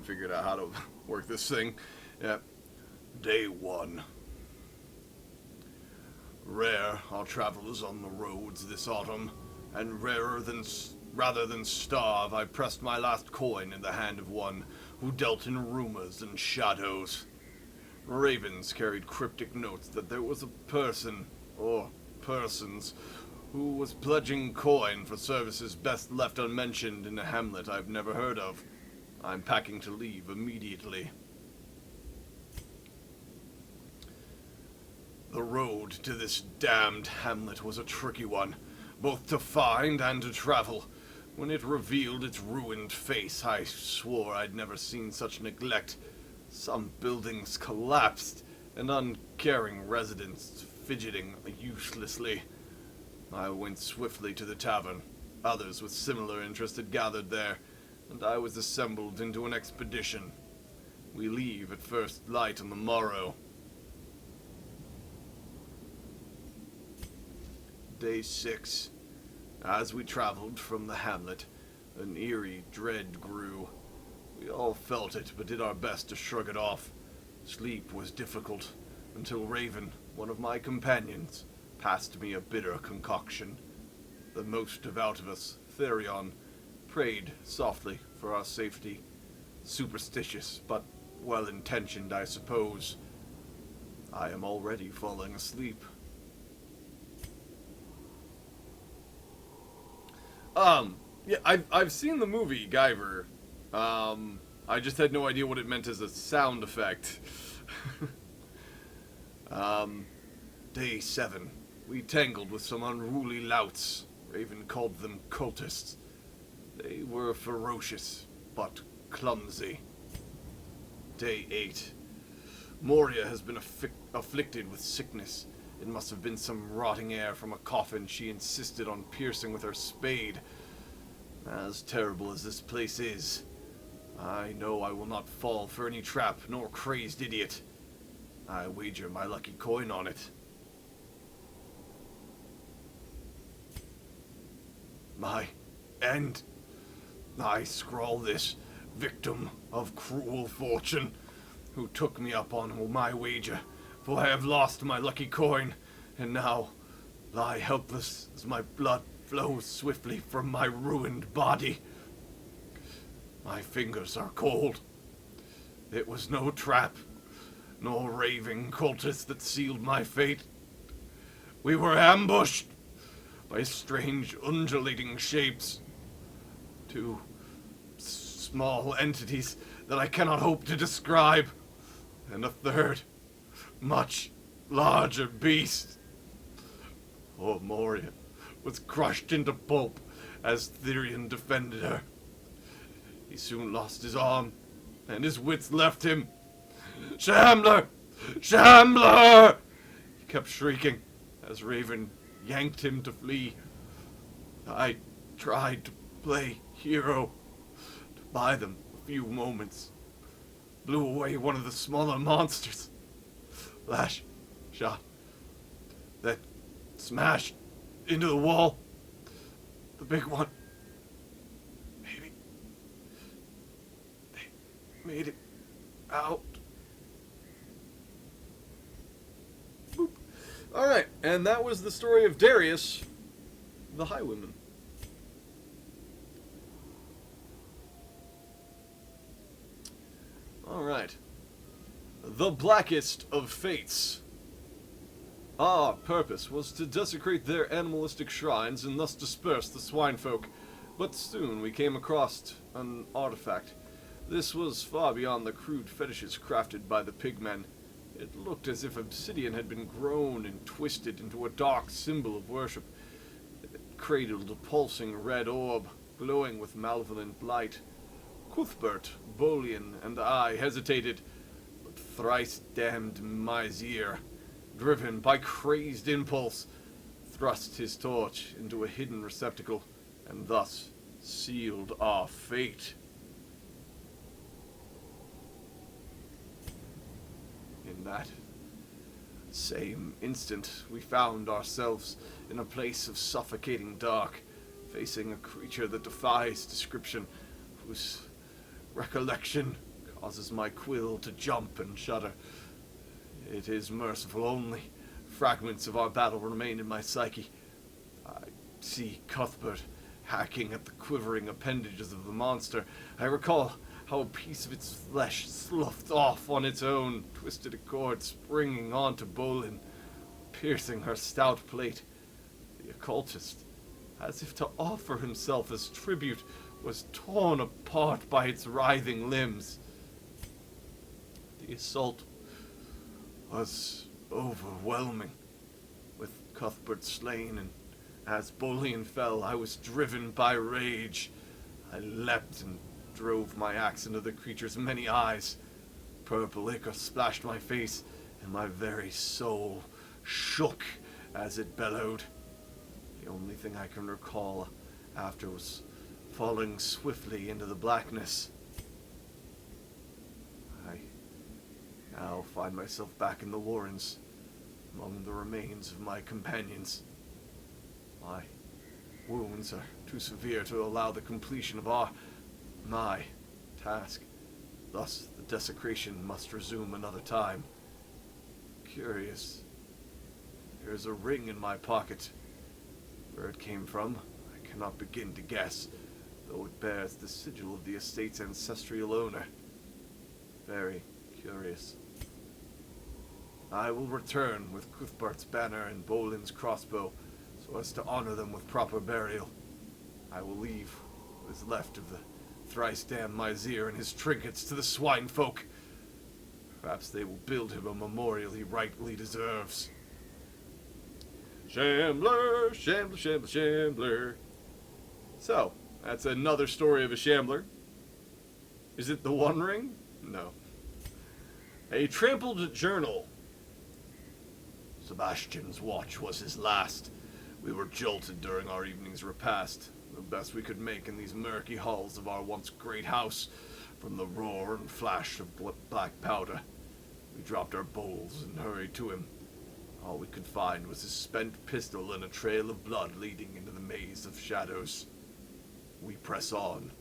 figured out how to work this thing. Yeah. Day 1. Rare are travelers on the roads this autumn, and rather than starve, I pressed my last coin in the hand of one who dealt in rumors and shadows. Ravens carried cryptic notes that there was a person, or persons, who was pledging coin for services best left unmentioned in a hamlet I've never heard of. I'm packing to leave immediately. The road to this damned hamlet was a tricky one, both to find and to travel. When it revealed its ruined face, I swore I'd never seen such neglect. Some buildings collapsed, and uncaring residents fidgeting uselessly. I went swiftly to the tavern. Others with similar interest had gathered there, and I was assembled into an expedition. We leave at first light on the morrow. Day 6. As we traveled from the hamlet, an eerie dread grew. We all felt it, but did our best to shrug it off. Sleep was difficult, until Raven, one of my companions, passed me a bitter concoction. The most devout of us, Therion, prayed softly for our safety. Superstitious, but well-intentioned, I suppose. I am already falling asleep. Yeah, I've seen the movie Guyver. I just had no idea what it meant as a sound effect. Day 7. We tangled with some unruly louts. Raven called them cultists. They were ferocious, but clumsy. Day 8. Moria has been afflicted with sickness. It must have been some rotting air from a coffin she insisted on piercing with her spade. As terrible as this place is, I know I will not fall for any trap nor crazed idiot. I wager my lucky coin on it. My end. I scrawl this, victim of cruel fortune, who took me up on my wager, for I have lost my lucky coin, and now lie helpless as my blood flows swiftly from my ruined body. My fingers are cold. It was no trap, nor raving cultist that sealed my fate. We were ambushed by strange undulating shapes. Two small entities that I cannot hope to describe, and a third, much larger beast. Poor Moria was crushed into pulp as Therion defended her. He soon lost his arm, and his wits left him. Shambler! Shambler! He kept shrieking as Raven yanked him to flee. I tried to play hero, to buy them a few moments. Blew away one of the smaller monsters. Flash shot that smashed into the wall. The big one. Maybe they made it out. Boop. Alright, and that was the story of Darius, the Highwayman. Alright. The Blackest of Fates. Our purpose was to desecrate their animalistic shrines and thus disperse the swinefolk, but soon we came across an artifact. This was far beyond the crude fetishes crafted by the pigmen. It looked as if obsidian had been grown and twisted into a dark symbol of worship. It cradled a pulsing red orb, glowing with malevolent light. Cuthbert, Bolian, and I hesitated, but thrice-damned Mizir, driven by crazed impulse, thrust his torch into a hidden receptacle, and thus sealed our fate. In that same instant, we found ourselves in a place of suffocating dark, facing a creature that defies description, whose recollection causes my quill to jump and shudder. It is merciful only. Fragments of our battle remain in my psyche. I see Cuthbert hacking at the quivering appendages of the monster. I recall how a piece of its flesh sloughed off on its own, twisted a cord springing onto Bolin, piercing her stout plate. The occultist, as if to offer himself as tribute, was torn apart by its writhing limbs. The assault was overwhelming, with Cuthbert slain, and as Bolin fell, I was driven by rage. I leapt and drove my axe into the creature's many eyes. Purple ichor splashed my face, and my very soul shook as it bellowed. The only thing I can recall after was falling swiftly into the blackness. I now find myself back in the warrens, among the remains of my companions. My wounds are too severe to allow the completion of my task. Thus, the desecration must resume another time. Curious. There is a ring in my pocket. Where it came from, I cannot begin to guess, though it bears the sigil of the estate's ancestral owner. Very curious. I will return with Cuthbert's banner and Bolin's crossbow, so as to honor them with proper burial. I will leave what is left of the thrice-damned Mizir and his trinkets to the swine folk. Perhaps they will build him a memorial he rightly deserves. Shambler, shambler, shambler, shambler. So, that's another story of a shambler. Is it the One Ring? No. A trampled journal. Sebastian's watch was his last. We were jolted during our evening's repast, the best we could make in these murky halls of our once great house, from the roar and flash of black powder. We dropped our bowls and hurried to him. All we could find was his spent pistol and a trail of blood leading into the maze of shadows. We press on.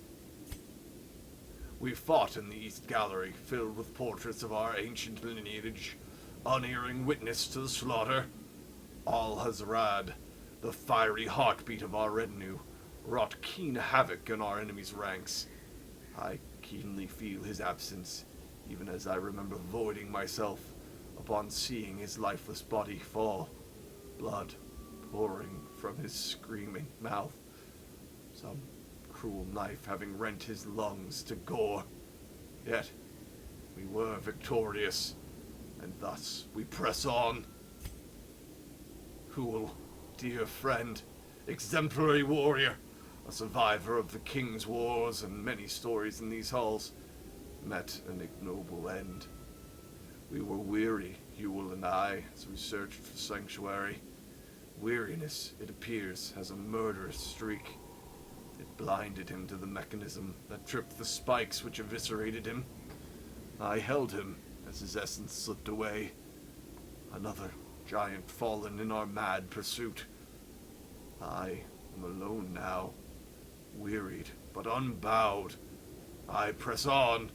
We fought in the East Gallery, filled with portraits of our ancient lineage, unerring witness to the slaughter. Al-Hazrad, the fiery heartbeat of our retinue, wrought keen havoc in our enemy's ranks. I keenly feel his absence, even as I remember voiding myself upon seeing his lifeless body fall, blood pouring from his screaming mouth, some cruel knife having rent his lungs to gore. Yet we were victorious, and thus we press on. Hool, dear friend, exemplary warrior, a survivor of the King's Wars and many stories in these halls, met an ignoble end. We were weary, Huel and I, as we searched for sanctuary. Weariness, it appears, has a murderous streak. It blinded him to the mechanism that tripped the spikes which eviscerated him. I held him as his essence slipped away. Another giant fallen in our mad pursuit. I am alone now, wearied but unbowed. I press on.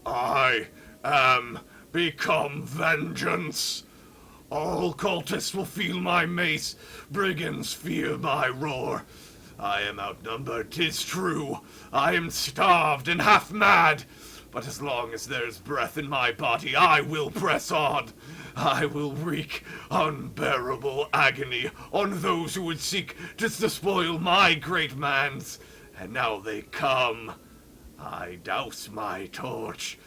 I am become vengeance. All cultists will feel my mace, brigands fear my roar. I am outnumbered, 'tis true. I am starved and half mad. But as long as there's breath in my body, I will press on. I will wreak unbearable agony on those who would seek to despoil my great man's. And now they come. I douse my torch.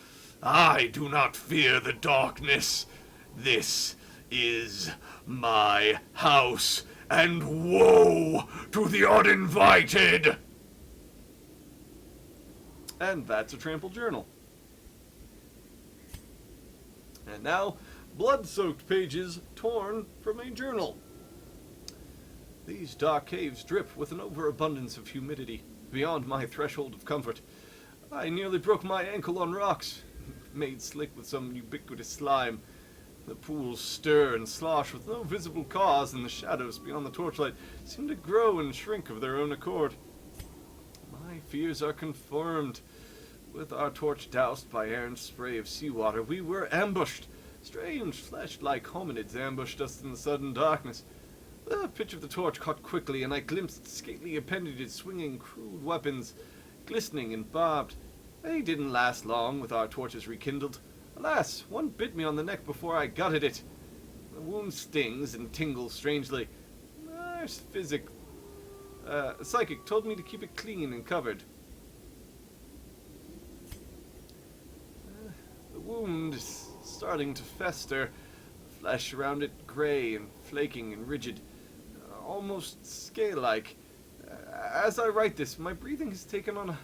I do not fear the darkness. This is my house, and woe to the uninvited. And that's a trampled journal. And now, blood-soaked pages torn from a journal. These dark caves drip with an overabundance of humidity, beyond my threshold of comfort. I nearly broke my ankle on rocks, made slick with some ubiquitous slime. The pools stir and slosh with no visible cause, and the shadows beyond the torchlight seem to grow and shrink of their own accord. My fears are confirmed. With our torch doused by Aaron's spray of seawater, we were ambushed. Strange, flesh-like hominids ambushed us in the sudden darkness. The pitch of the torch caught quickly, and I glimpsed scaly appendages swinging crude weapons, glistening and barbed. They didn't last long with our torches rekindled. Alas, one bit me on the neck before I gutted it. The wound stings and tingles strangely. Our psychic told me to keep it clean and covered. The wound is starting to fester, the flesh around it gray and flaking and rigid, almost scale-like. As I write this, my breathing has taken on a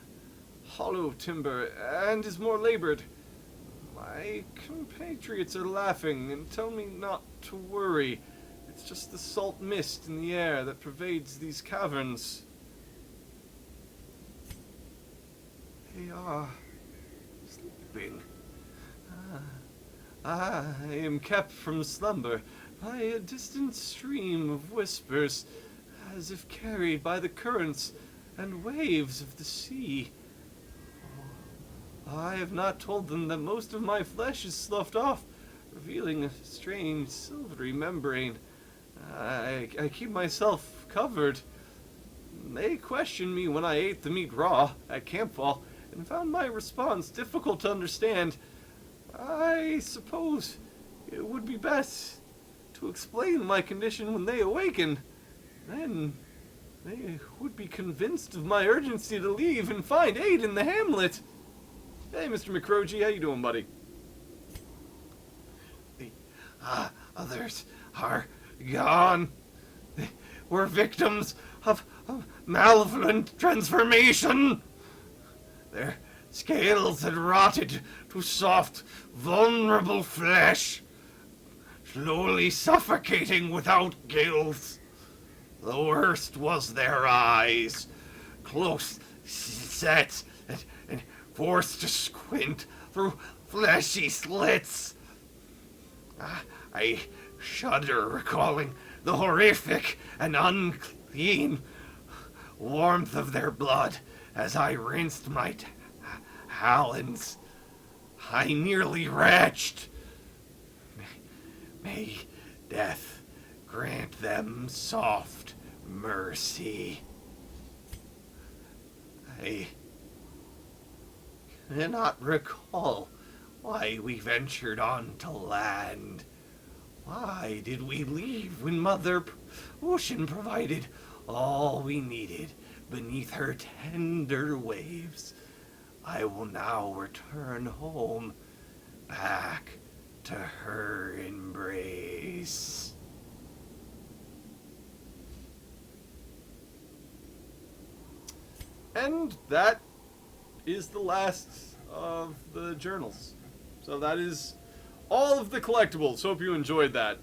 hollow timbre and is more labored. My compatriots are laughing and tell me not to worry. It's just the salt mist in the air that pervades these caverns. They are sleeping. I am kept from slumber by a distant stream of whispers, as if carried by the currents and waves of the sea. I have not told them that most of my flesh is sloughed off, revealing a strange silvery membrane. I keep myself covered. They questioned me when I ate the meat raw at campfall, and found my response difficult to understand. I suppose it would be best to explain my condition when they awaken. Then they would be convinced of my urgency to leave and find aid in the hamlet. Hey, Mr. McCrogie, how you doing, buddy? The others are gone. They were victims of malevolent transformation. Their scales had rotted to soft, vulnerable flesh, slowly suffocating without gills. The worst was their eyes, close set and forced to squint through fleshy slits. I shudder recalling the horrific and unclean warmth of their blood as I rinsed my talons. I nearly retched. May death grant them soft mercy. I cannot recall why we ventured on to land. Why did we leave when Mother Ocean provided all we needed beneath her tender waves? I will now return home, back to her embrace. And that is the last of the journals. So that is all of the collectibles. Hope you enjoyed that.